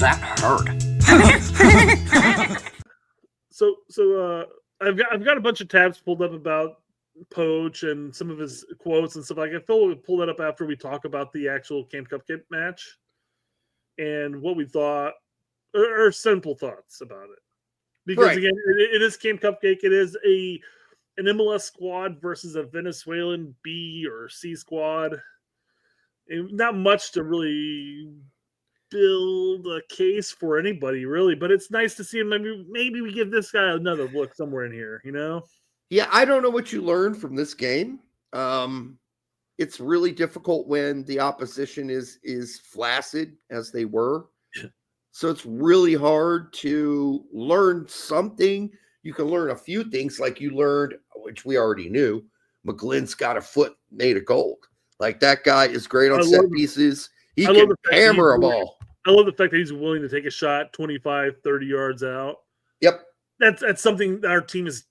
That hurt. So I've got a bunch of tabs pulled up about Poach and some of his quotes and stuff like that. I feel we'll pull that up after we talk about the actual Camp Cupcake match and what we thought, or simple thoughts about it. Because again, it is Camp Cupcake. It is an MLS squad versus a Venezuelan B or C squad. And not much to really build a case for anybody, really. But it's nice to see him. Maybe we give this guy another look somewhere in here, you know? Yeah, I don't know what you learned from this game. It's really difficult when the opposition is flaccid as they were. So it's really hard to learn something. You can learn a few things like you learned, which we already knew. McGlynn's got a foot made of gold. Like that guy is great on set pieces. He can hammer a ball. I love the fact that he's willing to take a shot 25, 30 yards out. Yep. That's something that our team is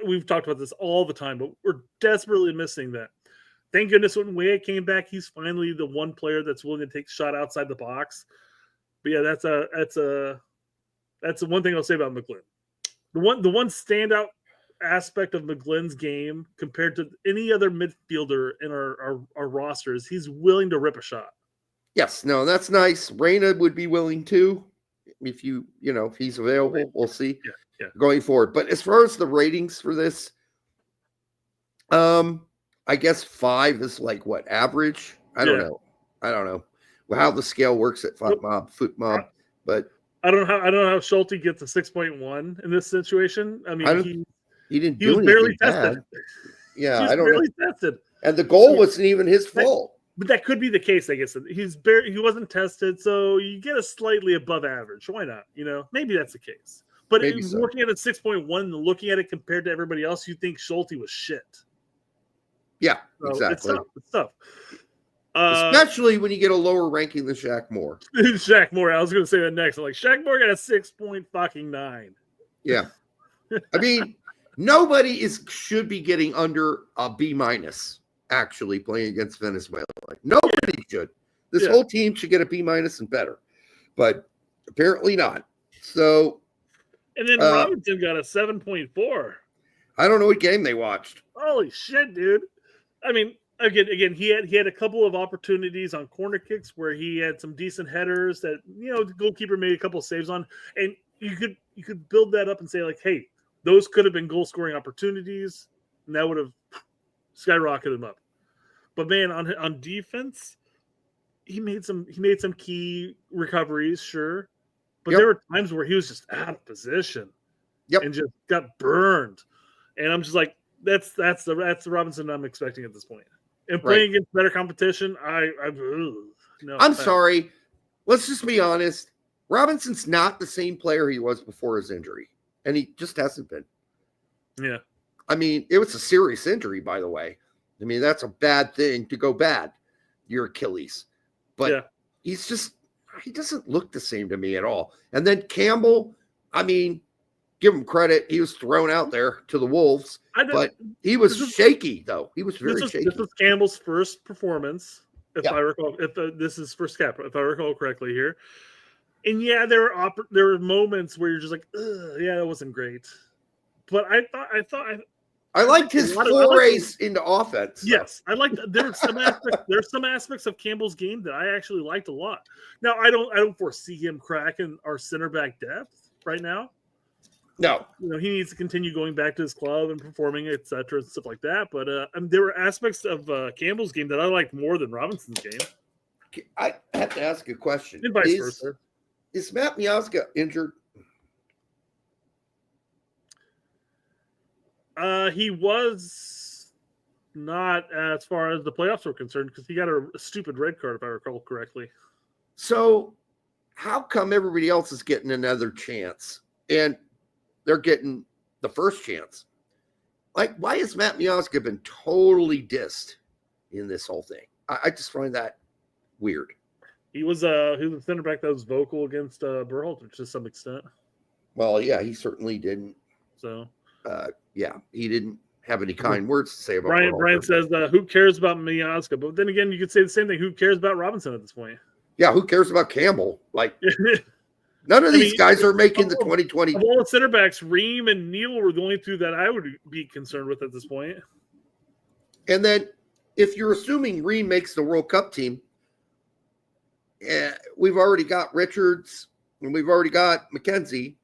we've talked about this all the time, but we're desperately missing that. Thank goodness when Weah came back, he's finally the one player that's willing to take a shot outside the box. But yeah, that's the one thing I'll say about McGlynn. The one standout aspect of McGlynn's game compared to any other midfielder in our roster is he's willing to rip a shot. Yes, no, that's nice. Reyna would be willing to, if if he's available. We'll see going forward. But as far as the ratings for this, I guess 5 is like what, average? I don't know how the scale works at Foot Mob, but I don't know how Schulte gets a 6.1 in this situation. I mean, he didn't do anything barely tested. Yeah, I don't know. Tested. And the goal wasn't even his fault. But that could be the case, I guess. He wasn't tested, so you get a slightly above average. Why not? Maybe that's the case. But looking at a 6.1 and looking at it compared to everybody else, you think Schulte was shit. Yeah, so exactly. It's tough. Especially when you get a lower ranking than Shaq Moore. Shaq Moore. I was going to say that next. I'm like, Shaq Moore got a 6.9. Yeah. I mean, nobody should be getting under a B-, actually, playing against Venezuela. Like, nobody should. This whole team should get a B- and better. But apparently not. So. And then Robinson got a 7.4. I don't know what game they watched. Holy shit, dude. I mean, Again, he had a couple of opportunities on corner kicks where he had some decent headers that the goalkeeper made a couple of saves on, and you could build that up and say like, hey, those could have been goal scoring opportunities, and that would have skyrocketed him up. But man, on defense, he made some key recoveries, sure, but there were times where he was just out of position, and just got burned, and I'm just like, that's the Robinson I'm expecting at this point. And playing against better competition, I'm sorry. Let's just be honest. Robinson's not the same player he was before his injury, and he just hasn't been. Yeah. I mean, it was a serious injury, by the way. I mean, that's a bad thing to go bad, your Achilles. But he doesn't look the same to me at all. And then Campbell, I mean, give him credit. He was thrown out there to the Wolves, but he was shaky, though. He was very shaky. This was Campbell's first performance, if I recall. This is first cap, if I recall correctly here. And there were moments where you're just like, that wasn't great. But I liked his forays into offense. Yes, I liked. There's some aspects of Campbell's game that I actually liked a lot. Now I don't foresee him cracking our center back depth right now. No, he needs to continue going back to his club and performing, etc., and stuff like that. But there were aspects of Campbell's game that I liked more than Robinson's game. I have to ask a question. And vice versa. Is Matt Miazga injured? He was not, as far as the playoffs were concerned, because he got a stupid red card, if I recall correctly. So, how come everybody else is getting another chance? And they're getting the first chance. Like, why has Matt Miazga been totally dissed in this whole thing? I just find that weird. He was a center back that was vocal against Berhalter to some extent. Well, yeah, he certainly didn't. So, he didn't have any kind words to say about Brian says, who cares about Miazga? But then again, you could say the same thing. Who cares about Robinson at this point? Yeah, who cares about Campbell? Like, none of these guys are making the 2020. Of all the center backs, Ream and Neal were the only two that I would be concerned with at this point. And then, if you're assuming Ream makes the World Cup team, we've already got Richards and we've already got McKenzie,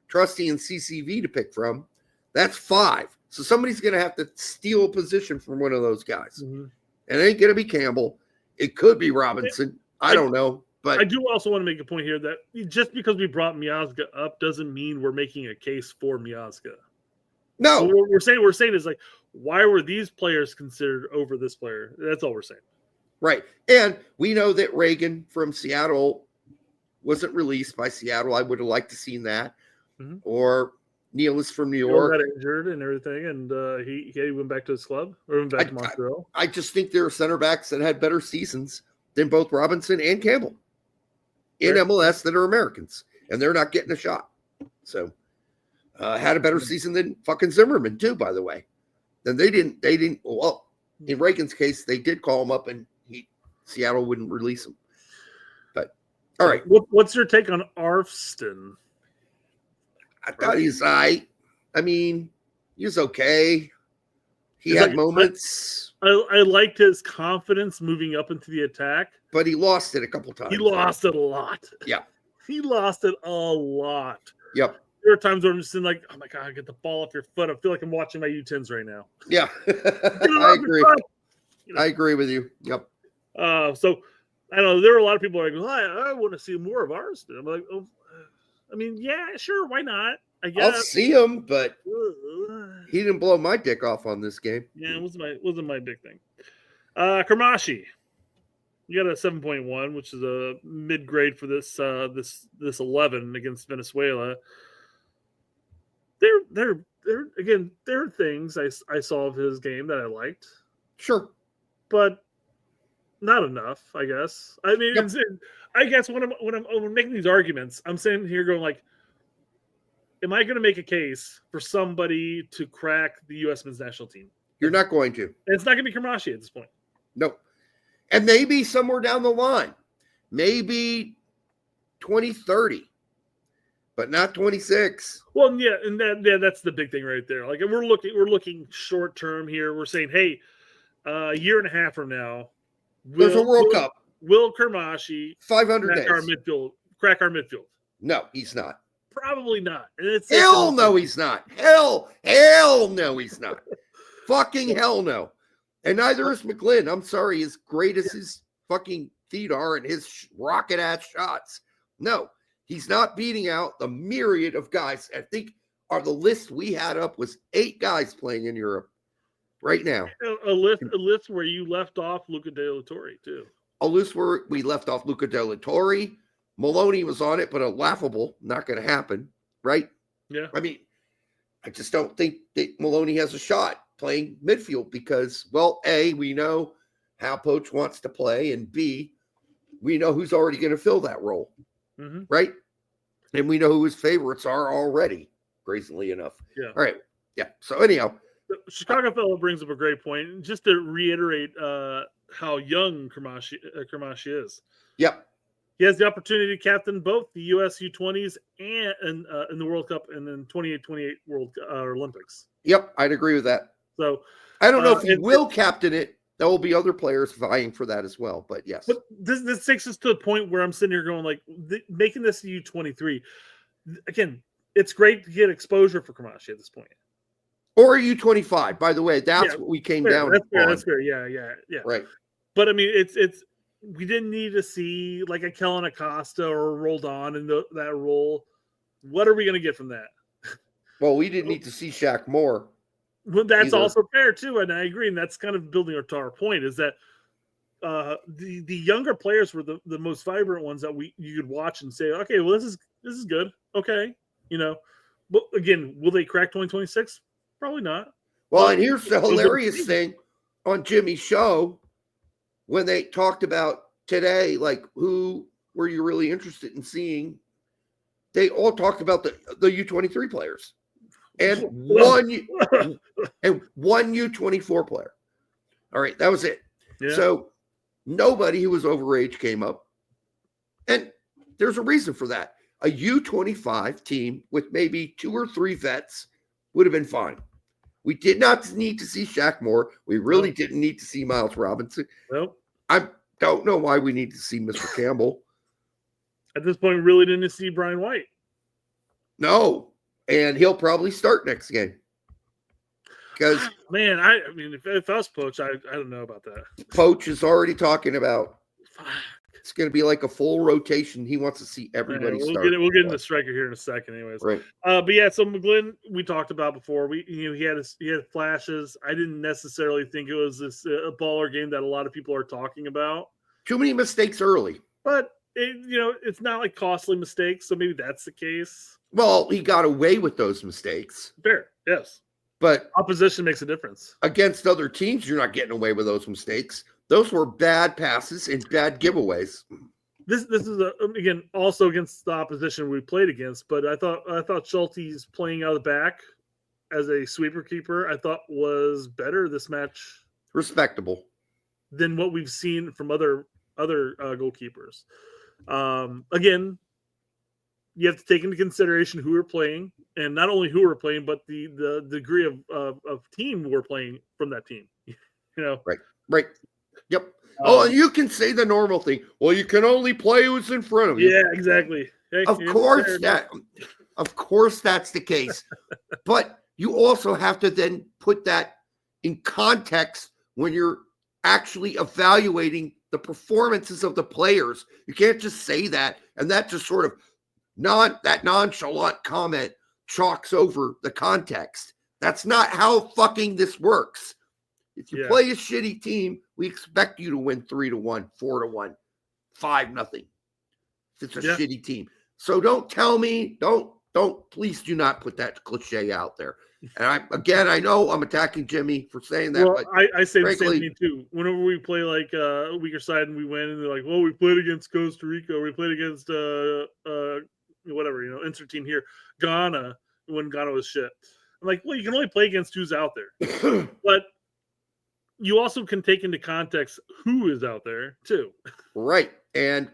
Trusty, and CCV to pick from. That's 5. So somebody's going to have to steal a position from one of those guys. Mm-hmm. And it ain't going to be Campbell. It could be Robinson. I don't know. But I do also want to make a point here that just because we brought Miazga up doesn't mean we're making a case for Miazga. No. What we're saying is, like, why were these players considered over this player? That's all we're saying. Right. And we know that Reagan from Seattle wasn't released by Seattle. I would have liked to seen that. Mm-hmm. Or Neal is from New York. He got injured and everything, and he went back to his club or went back to Montreal. I just think there are center backs that had better seasons than both Robinson and Campbell in MLS that are Americans, and they're not getting a shot. So had a better season than fucking Zimmerman too, by the way. Then they didn't. Well, in Reagan's case, they did call him up, and Seattle wouldn't release him. But all right, what's your take on Arfston? I thought he's I mean, he was okay. He had moments. I liked his confidence moving up into the attack. But he lost it a couple times. He lost it a lot. Yeah. He lost it a lot. Yep. There are times where I'm just like, oh my God, get the ball off your foot. I feel like I'm watching my U10s right now. Yeah. I agree. I agree with you. Yep. So I don't know. There were a lot of people like, well, I want to see more of Arfston. I'm like, oh, I mean, yeah, sure. Why not? I guess I'll see him, but he didn't blow my dick off on this game. Yeah, it wasn't my big thing. Kermashi, you got a 7.1, which is a mid grade for this 11 against Venezuela. There are things I saw of his game that I liked. Sure, but not enough, I guess. I mean, I guess when I'm making these arguments, I'm sitting here going like, am I going to make a case for somebody to crack the U.S. men's national team? You're not going to. And it's not going to be Kermashi at this point. No. And maybe somewhere down the line, maybe 2030, but not 26. Well, yeah, and that's the big thing right there. Like, we're looking short term here. We're saying, hey, a year and a half from now, there's a World Cup. Will Kermashi 500 days crack our midfield? No, he's not. Probably not. Hell no, he's not. Hell no, he's not. Fucking hell no. And neither is McGlynn. I'm sorry, as great as his fucking feet are and his rocket-ass shots. No, he's not beating out the myriad of guys. I think the list we had up was 8 guys playing in Europe right now. A list where you left off Luca De La Torre, too. A list where we left off Luca De La Torre. Maloney was on it, but a laughable, not going to happen, right? Yeah. I mean, I just don't think that Maloney has a shot playing midfield because, well, A, we know how Poach wants to play, and B, we know who's already going to fill that role, right? And we know who his favorites are already, brazenly enough. Yeah. All right. Yeah. So anyhow. The Chicago fellow brings up a great point. Just to reiterate how young Kermashi is. Yep. He has the opportunity to captain both the U.S. U20s and in the World Cup and then 28 World Olympics. Yep, I'd agree with that. So I don't know if he will captain it. There will be other players vying for that as well, but yes. But this takes us to the point where I'm sitting here going like, making this U23. Again, it's great to get exposure for Kermashi at this point. Or U25, by the way. That's what we came down on. That's fair. Yeah. Right. But I mean, it's we didn't need to see like a Kellen Acosta or Roldan in that role. What are we going to get from that? Well, we didn't need to see Shaq Moore. Well, that's also fair too, and I agree. And that's kind of building to our point is that the younger players were the most vibrant ones that you could watch and say, okay, well this is good. Okay, but again, will they crack 2026? Probably not. Well, and here's the hilarious thing on Jimmy's show. When they talked about today, like who were you really interested in seeing? They all talked about the U23 players and one U24 player. All right, that was it. Yeah. So nobody who was overage came up. And there's a reason for that. A U-25 team with maybe 2 or 3 vets would have been fine. We did not need to see Shaq Moore. We really didn't need to see Miles Robinson. Nope. I don't know why we need to see Mr. Campbell. At this point, we really didn't see Brian White. No. And he'll probably start next game. Because man, I mean, if I was Poach, I don't know about that. Poach is already talking about it's going to be like a full rotation. He wants to see everybody start. We'll get into the striker here in a second, anyways. Right. But yeah, so McGlynn we talked about before. He had flashes. I didn't necessarily think it was this a baller game that a lot of people are talking about. Too many mistakes early, but it's not like costly mistakes. So maybe that's the case. Well, he got away with those mistakes. Fair, yes. But opposition makes a difference. Against other teams, you're not getting away with those mistakes. Those were bad passes and bad giveaways. This is again also against the opposition we played against, but I thought Schulte's playing out of the back as a sweeper keeper, I thought was better this match. Respectable. Than what we've seen from other goalkeepers. Again, you have to take into consideration who we're playing, and not only who we're playing, but the degree of team we're playing from that team. Right. Yep. And you can say the normal thing. Well, you can only play who's in front of you. Yeah, exactly. Hey, of course that's the case. But you also have to then put that in context when you're actually evaluating the performances of the players. You can't just say that, and that just sort of that nonchalant comment chalks over the context. That's not how fucking this works. If you play a shitty team, we expect you to win 3-1, 4-1, 5-0. It's a shitty team. So don't tell me, please do not put that cliche out there. And I know I'm attacking Jimmy for saying that. Well, but I say the same thing too. Whenever we play like a weaker side and we win, and they're like, well, we played against Costa Rica, or we played against whatever, insert team here, Ghana, when Ghana was shit. I'm like, well, you can only play against who's out there. But you also can take into context who is out there too. Right. And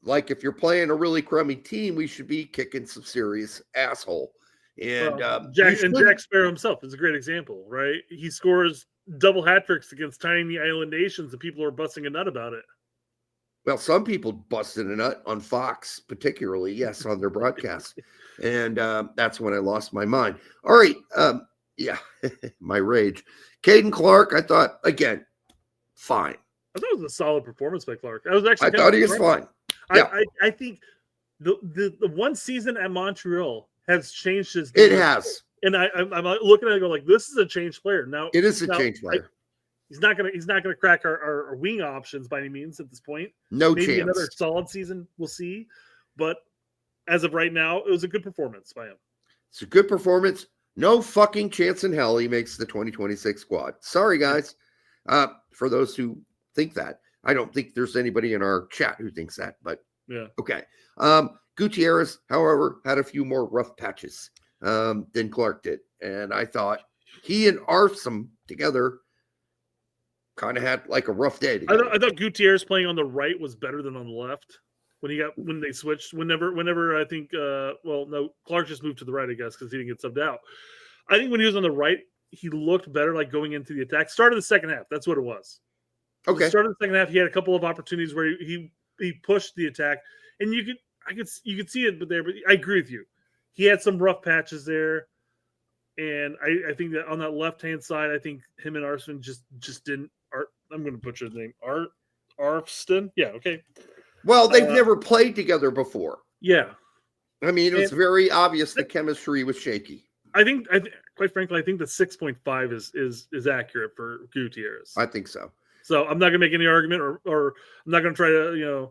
like if you're playing a really crummy team, we should be kicking some serious asshole. And Jack Sparrow himself is a great example, right? He scores double hat tricks against tiny island nations, and people are busting a nut about it. Well, some people busted a nut on Fox, particularly, yes, on their broadcast. And that's when I lost my mind. All right. My rage. Caden Clark, I thought, again, fine. I thought it was a solid performance by Clark. I thought he was fine. Yeah. I think the one season at Montreal has changed his game. It has. And I'm looking at it and go like, this is a changed player. Now it is a changed player. He's not gonna crack our wing options by any means at this point. Maybe chance. Another solid season, we'll see. But as of right now, it was a good performance by him. It's a good performance. No fucking chance in hell he makes the 2026 squad. Sorry, guys. For those who think that. I don't think there's anybody in our chat who thinks that, but yeah. Okay. Gutierrez, however, had a few more rough patches than Clark did. And I thought he and Arsom together kind of had like a rough day together. I thought Gutierrez playing on the right was better than on the left when they switched. Whenever I think Clark just moved to the right, I guess, because he didn't get subbed out. I think when he was on the right, he looked better, like going into the attack. Start of the second half, that's what it was. Okay. Start of the second half, he had a couple of opportunities where he pushed the attack, and you could see it, but I agree with you. He had some rough patches there, and I think that on that left hand side, I think him and Arston just didn't. I'm going to butcher his name. Arfston. Yeah. Okay. Well, they've never played together before. Yeah. I mean, it was very obvious the chemistry was shaky. I think, quite frankly, I think the 6.5 is accurate for Gutierrez. I think so. So I'm not going to make any argument, or I'm not going to try to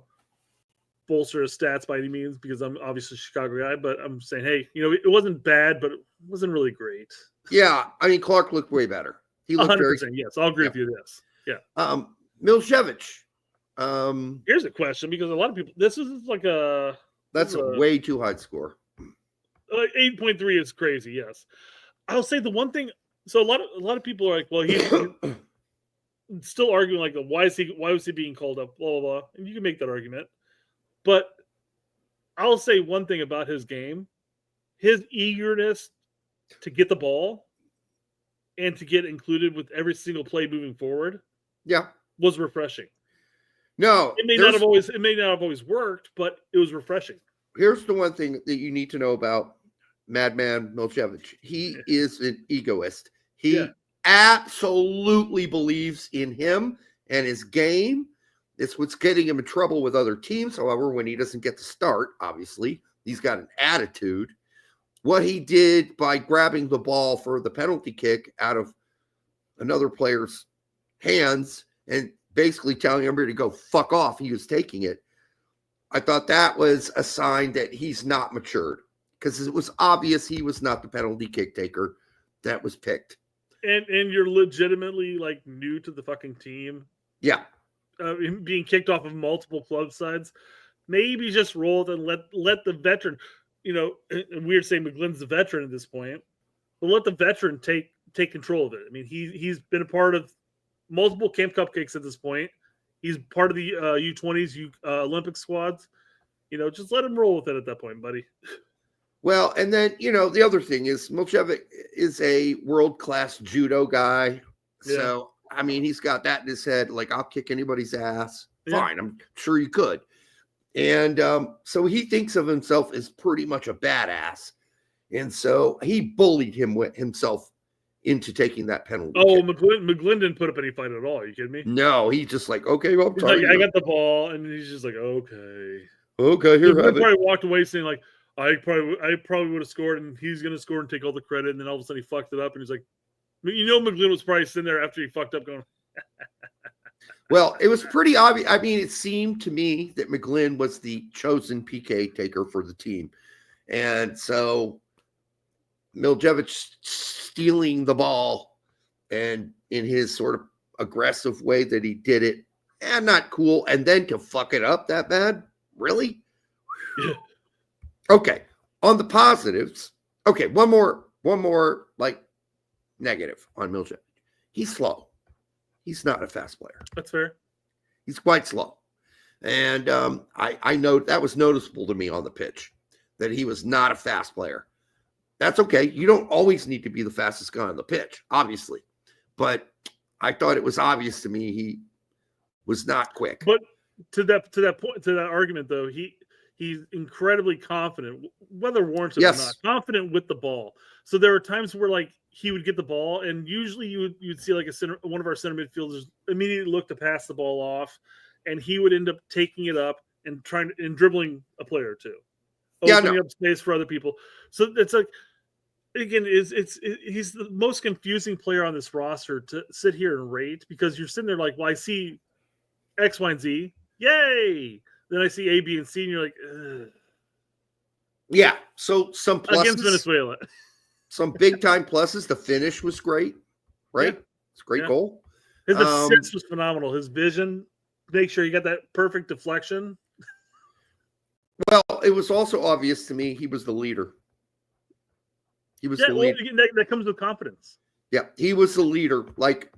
bolster his stats by any means, because I'm obviously a Chicago guy. But I'm saying, hey, it wasn't bad, but it wasn't really great. Yeah, I mean, Clark looked way better. He looked 100%. Yes, I'll agree with you. This. Yeah. Miljevic. Here's a question, because a lot of people. This is like a. That's a way too high score. 8.3 is crazy. Yes, I'll say the one thing. So a lot of people are like, well, he's still arguing like, why was he being called up? Blah blah blah. And you can make that argument, but I'll say one thing about his game: his eagerness to get the ball and to get included with every single play moving forward, was refreshing. No, it may not have always worked, but it was refreshing. Here's the one thing that you need to know about Madman Miljevic. He is an egoist. He absolutely believes in him and his game. It's what's getting him in trouble with other teams. However, when he doesn't get to start, obviously, he's got an attitude. What he did by grabbing the ball for the penalty kick out of another player's hands and basically telling everybody to go fuck off, he was taking it. I thought that was a sign that he's not matured, because it was obvious he was not the penalty kick taker that was picked. And you're legitimately like new to the fucking team. Yeah. Being kicked off of multiple club sides. Maybe just roll it and let the veteran, weird saying McGlynn's the veteran at this point, but let the veteran take control of it. I mean, he's been a part of multiple Camp Cupcakes at this point. He's part of the U20s, Olympic squads. Just let him roll with it at that point, buddy. Well, and then, the other thing is Miljevic is a world-class judo guy. Yeah. So, I mean, he's got that in his head. Like, I'll kick anybody's ass. Yeah. Fine. I'm sure you could. And so he thinks of himself as pretty much a badass. And so he bullied himself into taking that penalty. Oh, McGlynn didn't put up any fight at all. Are you kidding me? No, he's just like, okay, well, he's like, I got the ball, and he's just like, okay, here, have it. Probably walked away saying like, I probably would have scored, and he's gonna score and take all the credit, and then all of a sudden he fucked it up, and he's like, McGlynn was probably sitting there after he fucked up, going. Well, it was pretty obvious. I mean, it seemed to me that McGlynn was the chosen PK taker for the team, and so Miljevic stealing the ball and in his sort of aggressive way that he did it, and not cool. And then to fuck it up that bad, really? Yeah. Okay. On the positives, okay, one more like negative on Miljevic. He's slow. He's not a fast player. That's fair. He's quite slow. And I know that was noticeable to me on the pitch, that he was not a fast player. That's okay. You don't always need to be the fastest guy on the pitch, obviously. But I thought it was obvious to me he was not quick. But to that argument, though, he's incredibly confident, whether warranted or not, confident with the ball. So there were times where like he would get the ball, and usually you'd see like one of our center midfielders immediately look to pass the ball off, and he would end up taking it up and dribbling a player or two, opening up space for other people. So it's like, again, he's the most confusing player on this roster to sit here and rate, because you're sitting there like, well, I see X, Y, and Z, yay. Then I see A, B, and C, and you're like, ugh. Yeah. So some pluses against Venezuela. Some big time pluses. The finish was great, right? Yeah. It's a great goal. His assist was phenomenal. His vision, make sure you got that perfect deflection. Well, it was also obvious to me he was the leader. He was the leader. That comes with confidence. Yeah, he was the leader. Like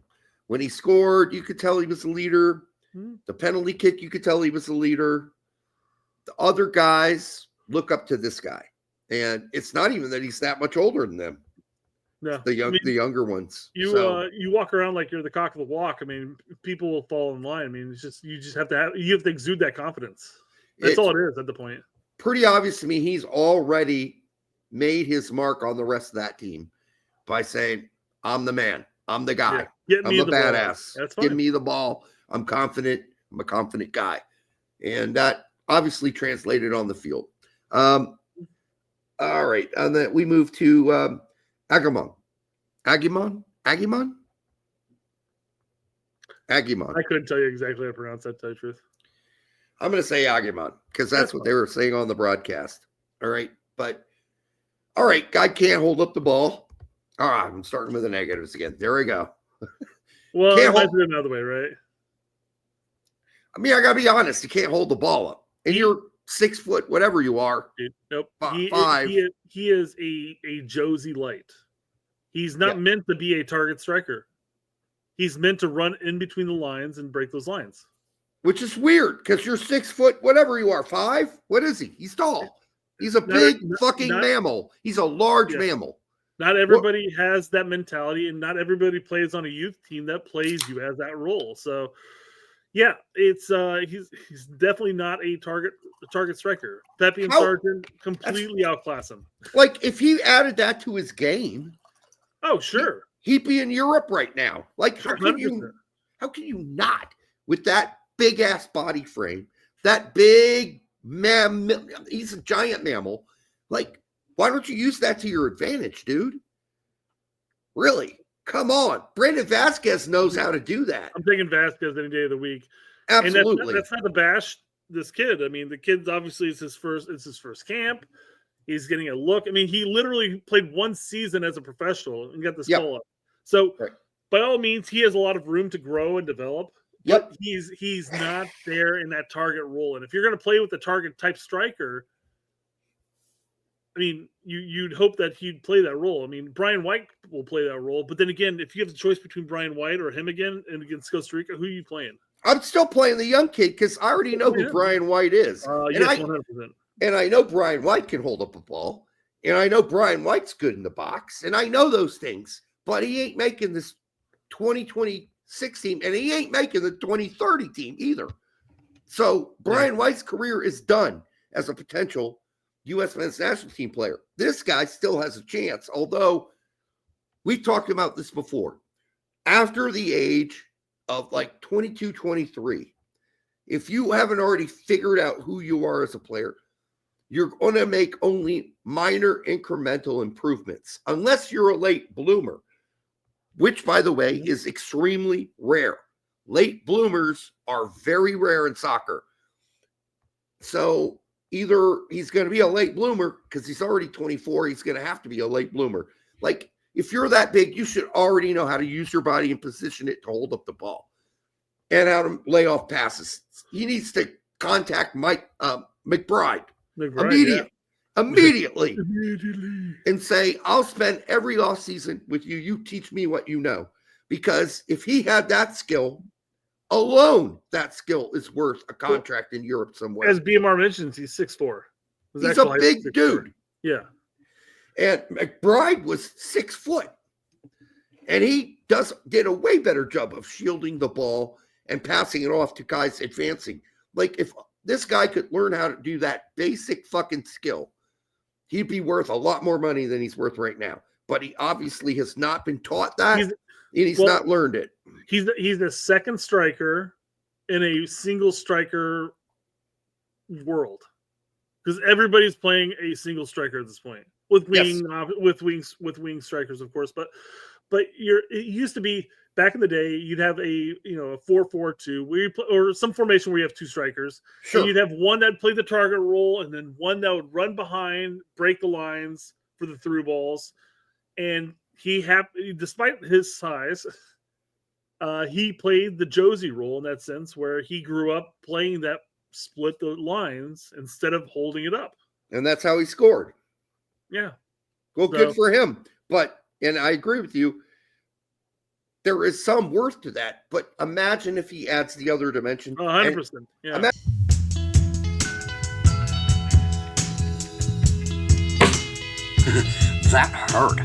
when he scored, you could tell he was the leader. The penalty kick, you could tell he was the leader. The other guys look up to this guy. And it's not even that he's that much older than them. No, the younger ones. You walk around like you're the cock of the walk. I mean, people will fall in line. I mean, it's just you have to exude that confidence. That's all it is at the point. Pretty obvious to me he's already made his mark on the rest of that team by saying, I'm the man. I'm the guy. Yeah, I'm the badass. That's fine. Give me the ball. I'm confident. I'm a confident guy. And that obviously translated on the field. All right. And then we move to Agumon. Agumon? I couldn't tell you exactly how to pronounce that, to tell you the truth. I'm going to say Agumon because that's what they were saying on the broadcast. All right. But, all right, guy can't hold up the ball. All right, I'm starting with the negatives again. There we go. Well, it might be another way, right? I mean, I got to be honest. You can't hold the ball up. And you're 6 foot, whatever you are. Dude, nope. 5. He is a Josie Light. He's not meant to be a target striker. He's meant to run in between the lines and break those lines. which is weird because you're 6 foot, whatever you are, 5. What is he? He's tall. He's a big fucking mammal. He's a large mammal. Not everybody has that mentality, and not everybody plays on a youth team that plays you as that role. So, yeah, it's he's definitely not a target striker. Pepe and Sargent completely outclass him. Like, if he added that to his game, oh sure, he'd be in Europe right now. Like, how can you not, with that big ass body frame, that big he's a giant mammal. Like, why don't you use that to your advantage, dude? Really? Come on. Brandon Vasquez knows how to do that. I'm taking Vasquez any day of the week. Absolutely. And that's not to bash this kid. I mean, the kid obviously it's his first camp. He's getting a look. I mean, he literally played 1 season as a professional and got this call up. So by all means, he has a lot of room to grow and develop. But he's not there in that target role. And if you're going to play with the target type striker, I mean, you'd hope that he'd play that role. I mean, Brian White will play that role. But then again, if you have the choice between Brian White or him again and against Costa Rica, who are you playing? I'm still playing the young kid because I already know who Brian White is. Yes, 100%. And I know Brian White can hold up a ball. And I know Brian White's good in the box. And I know those things. But he ain't making this 2026 team. And he ain't making the 2030 team either. So Brian White's career is done as a potential U.S. men's national team player. This guy still has a chance, although we've talked about this before. After the age of like 22, 23, if you haven't already figured out who you are as a player, you're going to make only minor incremental improvements, unless you're a late bloomer, which, by the way, is extremely rare. Late bloomers are very rare in soccer. So either he's going to be a late bloomer because he's already 24. He's going to have to be a late bloomer. Like, if you're that big, you should already know how to use your body and position it to hold up the ball and how to lay off passes. He needs to contact McBride immediately and say, I'll spend every offseason with you. You teach me what you know. Because if he had that skill alone, that skill is worth a contract in Europe somewhere. As BMR mentions, he's 6'4". He's a big dude. Yeah. And McBride was 6 foot. And he did a way better job of shielding the ball and passing it off to guys advancing. Like, if this guy could learn how to do that basic fucking skill, he'd be worth a lot more money than he's worth right now. But he obviously has not been taught that, and he's not learned it. He's the second striker in a single striker world, because everybody's playing a single striker at this point with wing strikers, of course. But it used to be back in the day, you'd have a 4-4-2 where you play, or some formation where you have 2 strikers. Sure. And you'd have one that played the target role, and then one that would run behind, break the lines for the through balls. And despite his size, he played the Josie role in that sense, where he grew up playing that split the lines instead of holding it up. And that's how he scored. Yeah. Well, good for him. And I agree with you. There is some worth to that. But imagine if he adds the other dimension. 100%. Yeah. That hurt.